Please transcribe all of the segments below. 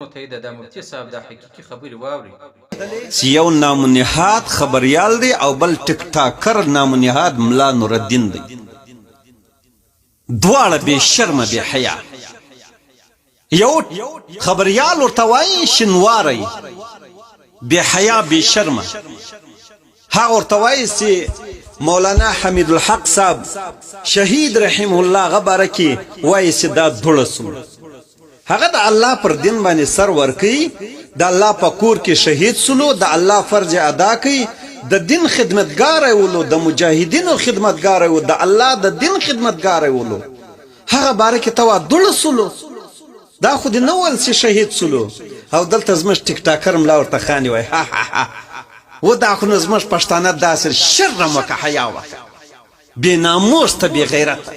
متحده د مفتي صاحب د حقيقي خبري واوري یو نامنهاد خبریال دی او بل ټیک ټاکر نامنهاد ملا نور الدین دی دواړه بے شرمه بے حیا یو خبریال ورته وایي شنواری بے حیا بے شرمه هغه ورته وایي چې مولانا حمید الحق صاحب شهید رحمه الله غبره کې وایي چې دا دړسو هغه د الله پر دین باندې سر ورکي د الله په کور کې شهید سلو د الله فرض ادا کوي د دین خدمتګار ولو د مجاهدینو خدمتګار ولو د الله د دین خدمتګار ولو هغه باره کې توا دړ سلو دا خو دې نو ول چې شهید سلو او دلته زمش ټیک ټاکر ملا ورته خاني وای ها ها ها و دا خو زمش پښتانه داسر شرم وک حیا وک بے ناموس ته بے غیرت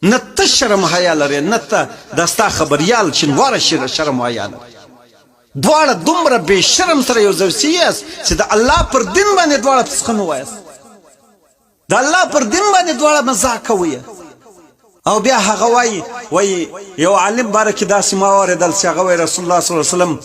نت شرم حیا لري نت دستا خبريال شنوار شرم حیا لري دواړه دومره بے شرم سره یو ځوسیاس چې د الله پر دین باندې دواړه پسخنه وایس د الله پر دین باندې دواړه مزاح کوي او بیا هغه وای یو عالم بارک داسې ما اوریدل چې هغه رسول الله صلی الله علیه وسلم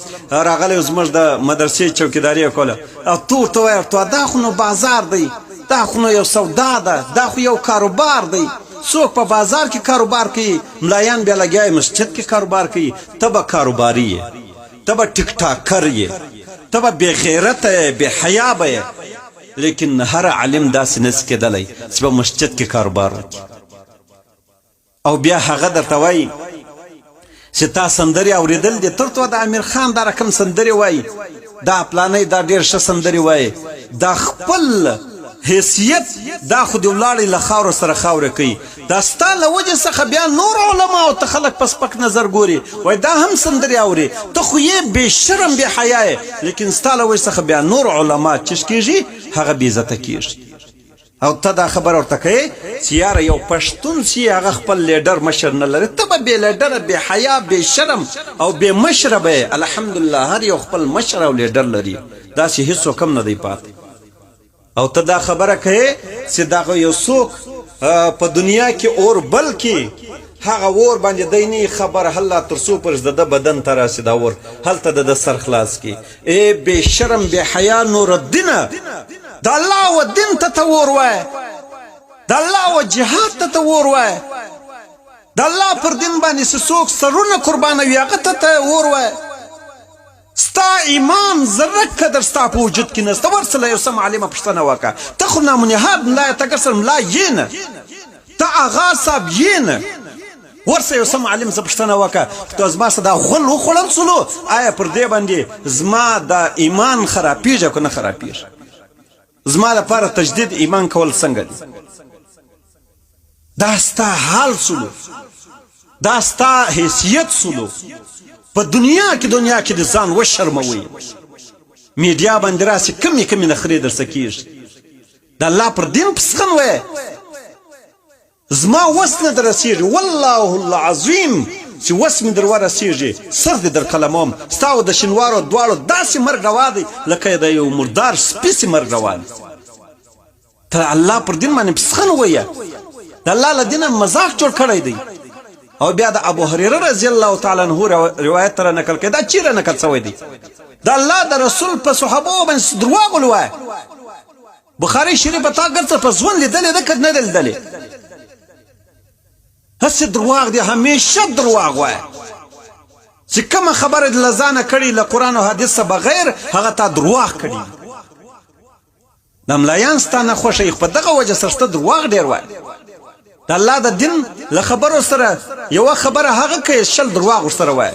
راغلی زموږ د مدرسې چوکیداری کوله او تو وای ته دا خو نو بازار دی دا خو نو یو سودا ده دا خو یو کاروبار دی څوک په بازار کې کاروبار کوي ملایان بیا لګیای مسجد کې کاروبار کوي تبه کاروباری تبه ټیک ټاکر یې تبه بے غیرت بے حیا به لیکن هر عالم داسې نس کېدلی چې په مسجد کې کاروبار وکړي او بیا هغه درته وایي چې تا سندرې اورېدل دي تر تو د امیر خان دا رقم سندرې وایي دا پلانې دا ډېر ښه سندرې وایي دا خپل حیثیت دا خو دې ولاړې له خاورو سره خاوره کوي دا ستا له وجې څخه بیا نور علماو ته خلک په سپک نظر ګوري وایي دا هم سندرې اوري ته خو یې بې شرم بې حیا یې لیکن ستا له وجې څخه بیا نور علما چش کېږي هغه بې عزته کېږي او ته دا خبر ورته کوې چې یاره یو پښتون چې هغه خپل لیډر مشر نه لري ته به بې لیډره بې حیا بې شرم او بې مشره به الحمدلله هر یو خپل مشر او لیډر لري داسې هېڅوک هم نه دی پاتې او ته دا خبره کوې چې دغه یو څوک په دنیا کې اور بل کې هغه اور باندې دی نه خبر هله تر څو پر د بدن ته راسي دا اور هلته د سر خلاص کې ای بې شرم بې حیا نور الدینه د الله و دین ته اور وای د الله و جهاد ته اور وای د الله پر دین باندې څوک سرونه قربانوي هغه ته اور وای ستا ایمان ذره قدر ستا په وجود کې نسته ورسله یو سم عالمه پوښتنه وکړه ته خو نامنهاد ملا ته کسر ملا یې نه ته اغا صاحب یې نه ورسه یو سم عالم څه پوښتنه وکړه ته زما څه دا غل وخوړل سلو آیا پر دې باندې زما د ایمان خرابېږي که نه خرابېږي زما لپاره تجدید ایمان کول څنګه دي دا ستا حال سلو دا ستا حیثیت سلو په دنیا کې د ځان وشرموي میډیا باندې راسي کمې نخرې درڅه کېږي د الله پر دین پسخن وایه زما وس نه در رسېږي والله العظیم چې وس مې در ورسېږي سر دې در قلموم ستا او د شنوارو دواړو داسې مرګ روا دی لکه د یو مردار سپي سې مرګ روا دی ته الله پر دین باندې پسخن وایه د الله له دینه مذاق جوړ کړی دی او بیا د ابو هريره رضی الله تعالی عنہ روایت تر نقل کړه دا چیرې نقل شوی دی د الله د رسول په صحابه باندې دروغ ولوای بخاری شریف تا ګرځه په ځوان لیدل د کډ نه لیدل هڅه دروغ دی همیشه دروغ وای چې کوم خبره د لزانه کړي له قران او حدیث بغیر هغه تا دروغ کړي د ملایان ستانه خوشي په دغه وجه سره دروغ ډیر وای د الله د دین له خبرو سره یو خبره هغه کې شل دروغ سره وای